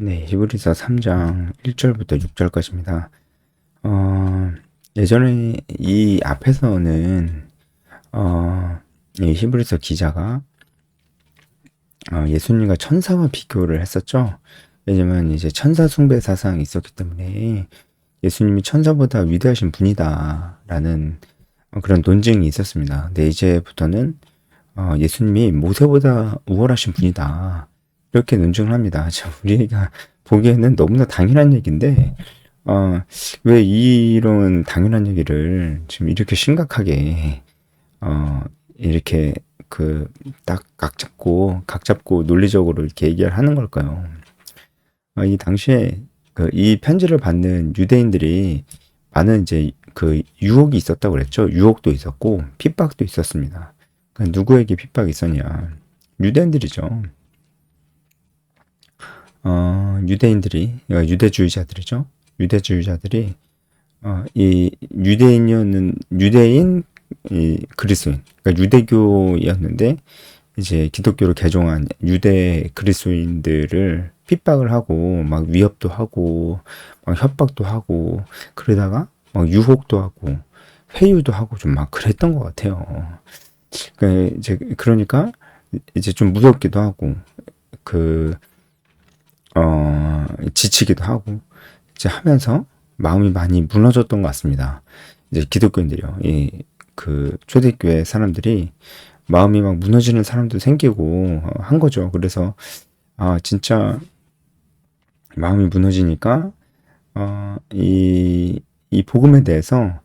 네, 히브리서 3장 1절부터 6절까지입니다. 예전에 이 앞에서는 이 히브리서 기자가 예수님과 천사와 비교를 했었죠. 왜냐면 이제 천사 숭배 사상이 있었기 때문에 예수님이 천사보다 위대하신 분이다라는 그런 논쟁이 있었습니다. 근데 이제부터는 예수님이 모세보다 우월하신 분이다. 이렇게 논증을 합니다. 우리가 보기에는 너무나 당연한 얘기인데, 왜 이런 당연한 얘기를 지금 이렇게 심각하게, 이렇게 딱 각 잡고 논리적으로 이렇게 얘기를 하는 걸까요? 이 당시에 이 편지를 받는 유대인들이 많은 이제 유혹이 있었다고 그랬죠. 유혹도 있었고, 핍박도 있었습니다. 누구에게 핍박이 있었냐? 유대인들이죠. 유대인들이, 유대주의자들이죠. 유대주의자들이, 이 유대인, 이 그리스도인, 그러니까 유대교였는데, 이제 기독교로 개종한 유대 그리스도인들을 핍박을 하고, 막 위협도 하고, 막 협박도 하고, 그러다가 막 유혹도 하고, 회유도 하고 좀 막 그랬던 것 같아요. 그러니까 이제 좀 무섭기도 하고, 지치기도 하고 이제 하면서 마음이 많이 무너졌던 것 같습니다. 이제 기독교인들이요. 초대교회 사람들이 마음이 막 무너지는 사람도 생기고 한 거죠. 그래서 진짜 마음이 무너지니까 이 복음에 대해서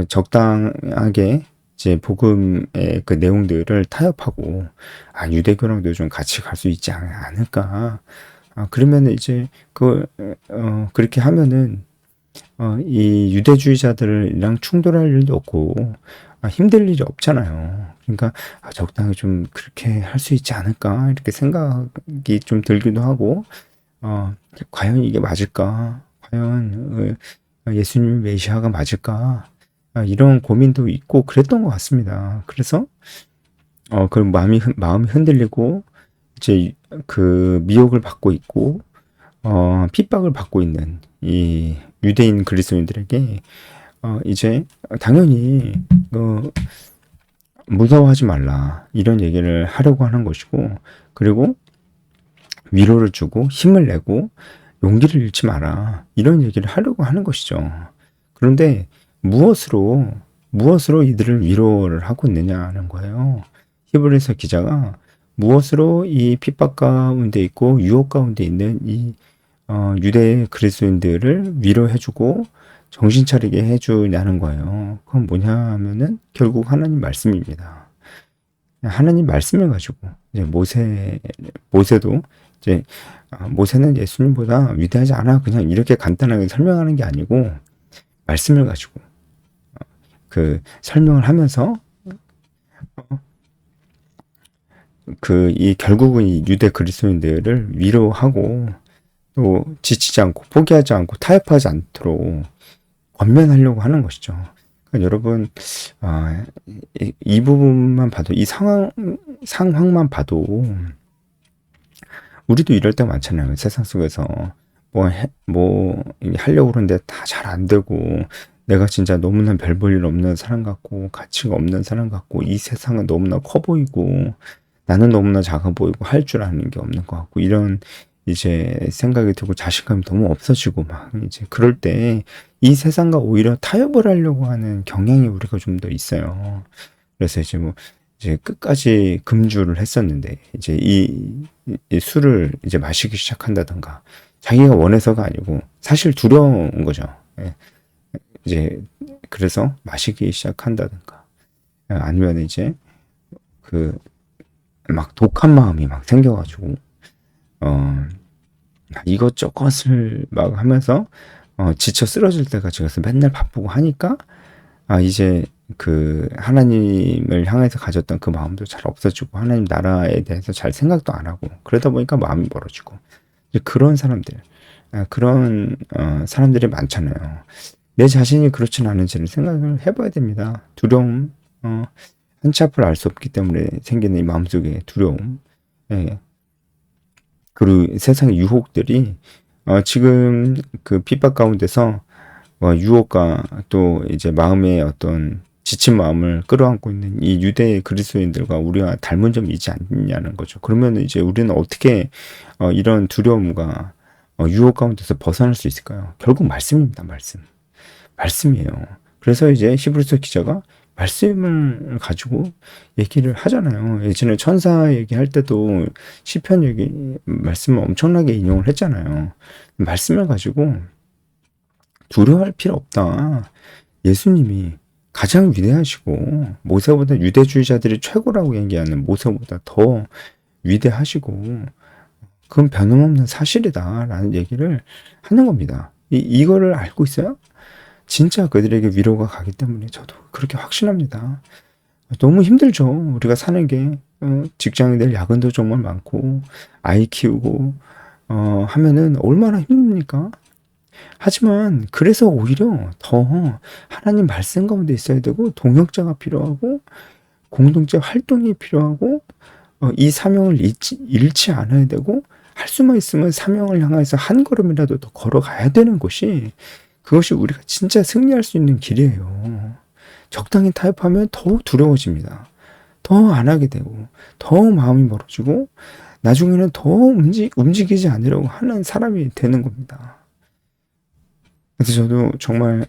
적당하게 이제 복음의 그 내용들을 타협하고 유대교랑도 좀 같이 갈 수 있지 않을까. 그러면 이제 그렇게 하면은 이 유대주의자들이랑 충돌할 일도 없고 힘들 일이 없잖아요. 그러니까 적당히 좀 그렇게 할 수 있지 않을까 이렇게 생각이 좀 들기도 하고 과연 이게 맞을까? 과연 예수님이 메시아가 맞을까? 이런 고민도 있고 그랬던 것 같습니다. 그래서 그 마음이 흔들리고 이제 미혹을 받고 있고 핍박을 받고 있는 이 유대인 그리스도인들에게 이제 당연히 무서워하지 말라 이런 얘기를 하려고 하는 것이고, 그리고 위로를 주고 힘을 내고 용기를 잃지 마라 이런 얘기를 하려고 하는 것이죠. 그런데 무엇으로 이들을 위로를 하고 있느냐는 거예요. 히브리서 기자가 무엇으로 이 핍박 가운데 있고 유혹 가운데 있는 이 유대 그리스도인들을 위로해주고 정신 차리게 해주냐는 거예요. 그건 뭐냐 하면은 결국 하나님 말씀입니다. 하나님 말씀을 가지고 이제 모세도 이제 모세는 예수님보다 위대하지 않아 그냥 이렇게 간단하게 설명하는 게 아니고 말씀을 가지고 설명을 하면서 결국은 이 유대 그리스도인들을 위로하고 또 지치지 않고 포기하지 않고 타협하지 않도록 권면하려고 하는 것이죠. 그러니까 여러분 이 부분만 봐도 이 상황만 봐도 우리도 이럴 때 많잖아요. 세상 속에서 뭐 하려고 그러는데 다 잘 안 되고 내가 진짜 너무나 별 볼 일 없는 사람 같고 가치가 없는 사람 같고 이 세상은 너무나 커 보이고 나는 너무나 작아 보이고 할 줄 아는 게 없는 것 같고 이런 이제 생각이 들고 자신감이 너무 없어지고 막 이제 그럴 때 이 세상과 오히려 타협을 하려고 하는 경향이 우리가 좀 더 있어요. 그래서 이제 끝까지 금주를 했었는데 이제 이 술을 이제 마시기 시작한다던가 자기가 원해서가 아니고 사실 두려운 거죠. 예. 이제 그래서 마시기 시작한다든가 아니면 이제 막 독한 마음이 막 생겨가지고 이것저것을 막 하면서 지쳐 쓰러질 때가 지어서 맨날 바쁘고 하니까 이제 하나님을 향해서 가졌던 그 마음도 잘 없어지고 하나님 나라에 대해서 잘 생각도 안 하고 그러다 보니까 마음이 멀어지고 이제 그런 사람들 그런 사람들이 많잖아요. 내 자신이 그렇진 않은지를 생각을 해봐야 됩니다. 두려움, 한치 앞을 알 수 없기 때문에 생기는 이 마음속의 두려움. 예. 그 세상의 유혹들이 지금 그 핍박 가운데서 유혹과 또 이제 마음의 어떤 지친 마음을 끌어안고 있는 이 유대 그리스도인들과 우리와 닮은 점이 있지 않냐는 거죠. 그러면 이제 우리는 어떻게 이런 두려움과 유혹 가운데서 벗어날 수 있을까요? 결국 말씀입니다. 말씀이에요. 그래서 이제 히브리서 기자가 말씀을 가지고 얘기를 하잖아요. 예전에 천사 얘기할 때도 시편 얘기 말씀을 엄청나게 인용을 했잖아요. 말씀을 가지고 두려워할 필요 없다. 예수님이 가장 위대하시고 모세보다 유대주의자들이 최고라고 얘기하는 모세보다 더 위대하시고 그건 변함없는 사실이다라는 얘기를 하는 겁니다. 이거를 알고 있어요? 진짜 그들에게 위로가 가기 때문에 저도 그렇게 확신합니다. 너무 힘들죠. 우리가 사는 게 직장인들 야근도 정말 많고 아이 키우고 하면은 얼마나 힘듭니까? 하지만 그래서 오히려 더 하나님 말씀 가운데 있어야 되고 동역자가 필요하고 공동체 활동이 필요하고 이 사명을 잃지 않아야 되고 할 수만 있으면 사명을 향해서 한 걸음이라도 더 걸어가야 되는 것이 그것이 우리가 진짜 승리할 수 있는 길이에요. 적당히 타협하면 더 두려워집니다. 더 안 하게 되고 더 마음이 멀어지고 나중에는 더 움직이지 않으려고 하는 사람이 되는 겁니다. 그래서 저도 정말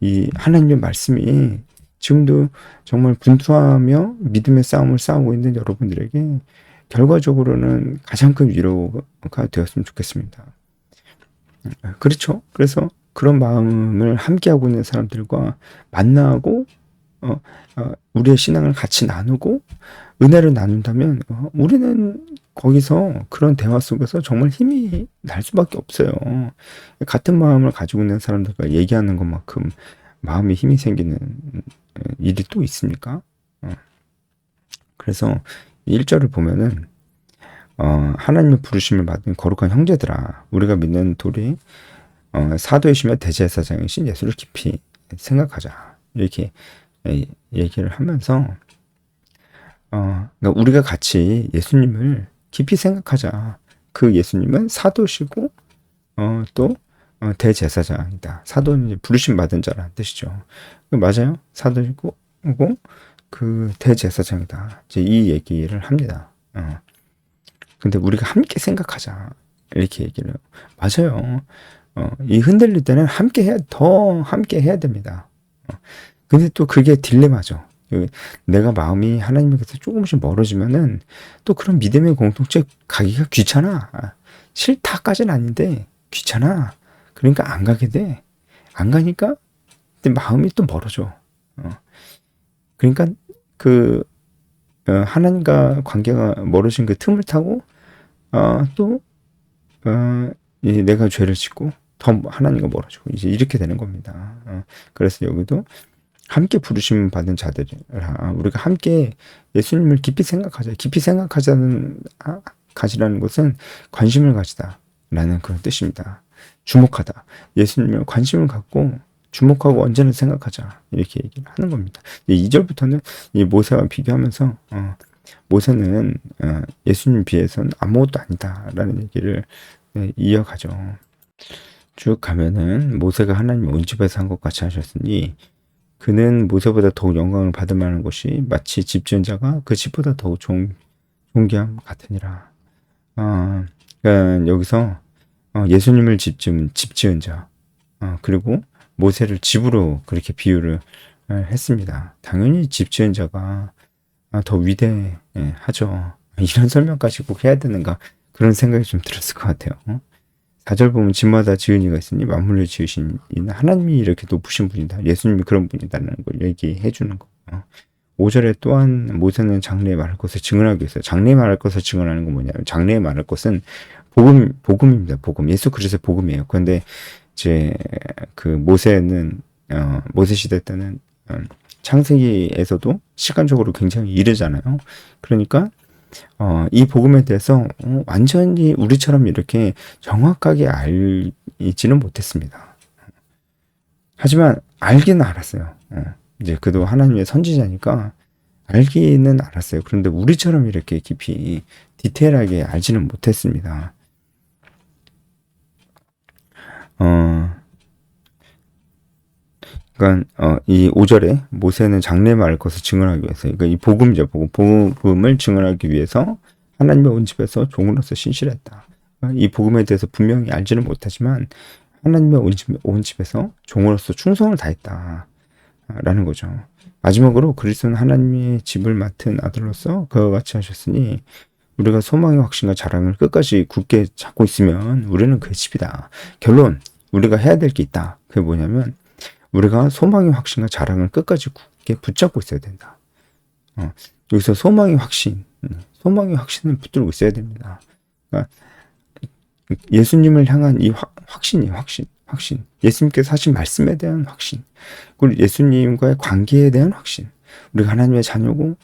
이 하나님의 말씀이 지금도 정말 분투하며 믿음의 싸움을 싸우고 있는 여러분들에게 결과적으로는 가장 큰 위로가 되었으면 좋겠습니다. 그렇죠. 그래서 그런 마음을 함께하고 있는 사람들과 만나고 우리의 신앙을 같이 나누고 은혜를 나눈다면 우리는 거기서 그런 대화 속에서 정말 힘이 날 수밖에 없어요. 같은 마음을 가지고 있는 사람들과 얘기하는 것만큼 마음에 힘이 생기는 일이 또 있습니까? 그래서 1절을 보면은 하나님의 부르심을 받은 거룩한 형제들아 우리가 믿는 돌이 사도이시며 대제사장이신 예수를 깊이 생각하자 이렇게 얘기를 하면서 그러니까 우리가 같이 예수님을 깊이 생각하자. 그 예수님은 사도시고 또 대제사장이다. 사도는 이제 부르심 받은 자라는 뜻이죠. 맞아요. 사도이고 그 대제사장이다. 이제 이 얘기를 합니다. 근데 우리가 함께 생각하자. 이렇게 얘기를 해요. 맞아요. 이 흔들릴 때는 더 함께 해야 됩니다. 근데 또 그게 딜레마죠. 내가 마음이 하나님께서 조금씩 멀어지면은 또 그런 믿음의 공동체 가기가 귀찮아. 싫다까지는 아닌데 귀찮아. 그러니까 안 가게 돼. 안 가니까 근데 마음이 또 멀어져. 그러니까 그 하나님과 관계가 멀어진 그 틈을 타고 또 내가 죄를 짓고 더 하나님과 멀어지고 이제 이렇게 되는 겁니다. 그래서 여기도 함께 부르심 받은 자들이라 우리가 함께 예수님을 깊이 생각하자. 깊이 가지라는 것은 관심을 가지다라는 그런 뜻입니다. 주목하다. 예수님을 관심을 갖고 주목하고 언제나 생각하자. 이렇게 얘기를 하는 겁니다. 2절부터는 이 모세와 비교하면서 모세는 예수님 비해서는 아무것도 아니다라는 얘기를 이어가죠. 쭉 가면은 모세가 하나님의 온 집에서 한 것 같이 하셨으니 그는 모세보다 더욱 영광을 받을 만한 것이 마치 집 지은 자가 그 집보다 더욱 존귀함 같으니라. 그러니까 여기서 예수님을 집 지은 자 그리고 모세를 집으로 그렇게 비유를 했습니다. 당연히 집 지은 자가 더 위대하죠. 이런 설명까지 꼭 해야 되는가 그런 생각이 좀 들었을 것 같아요. 4절 보면 집마다 지은 이가 있으니 만물을 지으신 이는 하나님이 이렇게 높으신 분이다. 예수님이 그런 분이다라는 걸 얘기해 주는 거예요. 5절에 또한 모세는 장래에 말할 것을 증언하기 위해서 장래에 말할 것을 증언하는 건 뭐냐면 장래에 말할 것은 복음입니다. 복음. 예수 그리스도의 복음이에요. 그런데 이제 그 모세는 모세 시대 때는 창세기에서도 시간적으로 굉장히 이르잖아요. 그러니까 이 복음에 대해서 완전히 우리처럼 이렇게 정확하게 알지는 못했습니다. 하지만 알기는 알았어요. 이제 그도 하나님의 선지자니까 알기는 알았어요. 그런데 우리처럼 이렇게 깊이 디테일하게 알지는 못했습니다. 그러니까 이 5절에 모세는 장래 말할 것을 증언하기 위해서, 그러니까 이 복음이죠. 복음을 증언하기 위해서 하나님의 온 집에서 종으로서 신실했다. 이 복음에 대해서 분명히 알지는 못하지만 하나님의 온 집에서 종으로서 충성을 다했다 라는 거죠. 마지막으로 그리스도는 하나님의 집을 맡은 아들로서 그와 같이 하셨으니 우리가 소망의 확신과 자랑을 끝까지 굳게 잡고 있으면 우리는 그의 집이다. 결론, 우리가 해야 될 게 있다. 그게 뭐냐면 우리가 소망의 확신과 자랑을 끝까지 굳게 붙잡고 있어야 된다. 여기서 소망의 확신을 붙들고 있어야 됩니다. 그러니까 예수님을 향한 이 확신. 예수님께서 하신 말씀에 대한 확신. 그리고 예수님과의 관계에 대한 확신. 우리가 하나님의 자녀고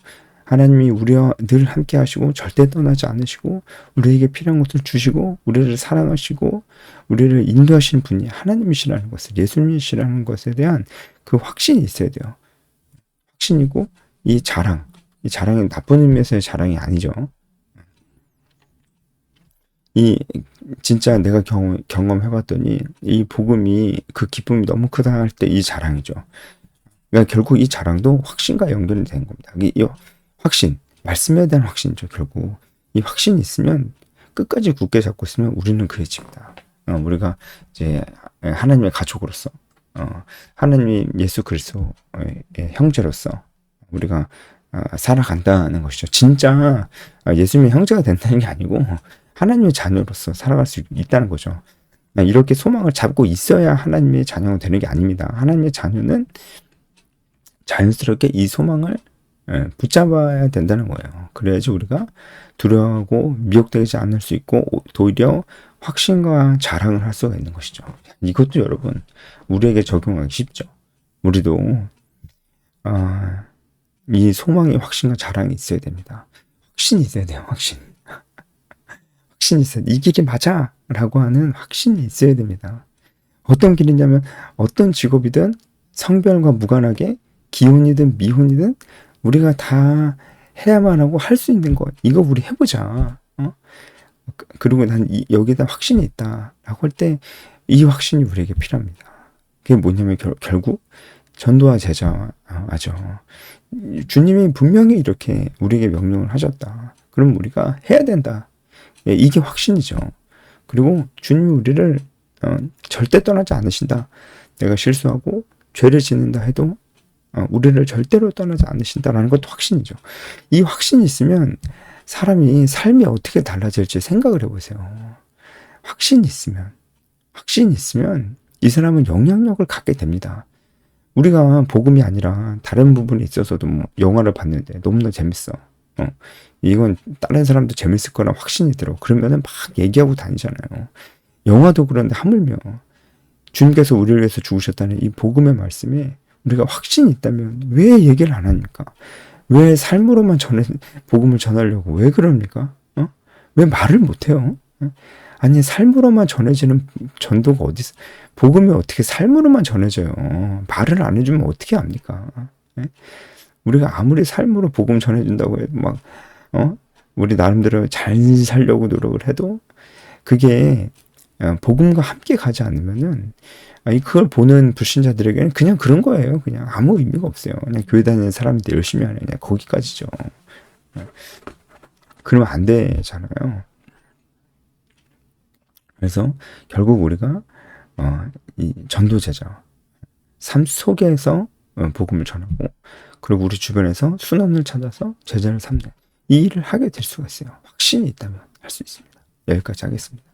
하나님이 우리와 늘 함께 하시고 절대 떠나지 않으시고 우리에게 필요한 것을 주시고 우리를 사랑하시고 우리를 인도하시는 분이 하나님이시라는 것을, 예수님이시라는 것에 대한 그 확신이 있어야 돼요. 확신이고 이 자랑이 나쁜 의미에서의 자랑이 아니죠. 진짜 내가 경험해봤더니 이 복음이 그 기쁨이 너무 크다 할 때 이 자랑이죠. 그러니까 결국 이 자랑도 확신과 연결이 되는 겁니다. 이 확신, 말씀에 대한 확신이죠. 결국 이 확신이 있으면 끝까지 굳게 잡고 있으면 우리는 그의 집이다. 우리가 이제 하나님의 가족으로서, 하나님 예수 그리스도의 형제로서 우리가 살아간다는 것이죠. 진짜 예수님의 형제가 된다는 게 아니고 하나님의 자녀로서 살아갈 수 있다는 거죠. 이렇게 소망을 잡고 있어야 하나님의 자녀가 되는 게 아닙니다. 하나님의 자녀는 자연스럽게 이 소망을 붙잡아야 된다는 거예요. 그래야지 우리가 두려워하고 미혹되지 않을 수 있고 오히려 확신과 자랑을 할 수가 있는 것이죠. 이것도 여러분 우리에게 적용하기 쉽죠. 우리도 이 소망의 확신과 자랑이 있어야 됩니다. 확신이 있어야 돼요. 확신이 있어야 돼. 이 길이 맞아 라고 하는 확신이 있어야 됩니다. 어떤 길이냐면 어떤 직업이든 성별과 무관하게 기혼이든 미혼이든 우리가 다 해야만 하고 할 수 있는 것, 이거 우리 해보자. 그리고 난 여기다 확신이 있다 라고 할 때 이 확신이 우리에게 필요합니다. 그게 뭐냐면 결국 전도와 제자, 맞아. 주님이 분명히 이렇게 우리에게 명령을 하셨다. 그럼 우리가 해야 된다. 이게 확신이죠. 그리고 주님이 우리를 절대 떠나지 않으신다. 내가 실수하고 죄를 짓는다 해도 우리를 절대로 떠나지 않으신다라는 것도 확신이죠. 이 확신이 있으면 사람이 삶이 어떻게 달라질지 생각을 해보세요. 확신이 있으면 이 사람은 영향력을 갖게 됩니다. 우리가 복음이 아니라 다른 부분에 있어서도 뭐 영화를 봤는데 너무나 재밌어. 이건 다른 사람도 재밌을 거라 확신이 들어. 그러면은 막 얘기하고 다니잖아요. 영화도 그런데 하물며 주님께서 우리를 위해서 죽으셨다는 이 복음의 말씀에 우리가 확신이 있다면 왜 얘기를 안 합니까? 왜 삶으로만 복음을 전하려고 왜 그럽니까? 왜 말을 못해요? 아니 삶으로만 전해지는 전도가 어디 있어? 복음이 어떻게 삶으로만 전해져요? 말을 안 해주면 어떻게 합니까? 우리가 아무리 삶으로 복음 전해준다고 해도 막 우리 나름대로 잘 살려고 노력을 해도 그게 복음과 함께 가지 않으면은 그걸 보는 불신자들에게는 그냥 그런 거예요. 그냥 아무 의미가 없어요. 그냥 교회 다니는 사람들이 열심히 하는 그냥 거기까지죠. 그러면 안 되잖아요. 그래서 결국 우리가 이 전도 제자 삶 속에서 복음을 전하고 그리고 우리 주변에서 순환을 찾아서 제자를 삼는 이 일을 하게 될 수가 있어요. 확신이 있다면 할 수 있습니다. 여기까지 하겠습니다.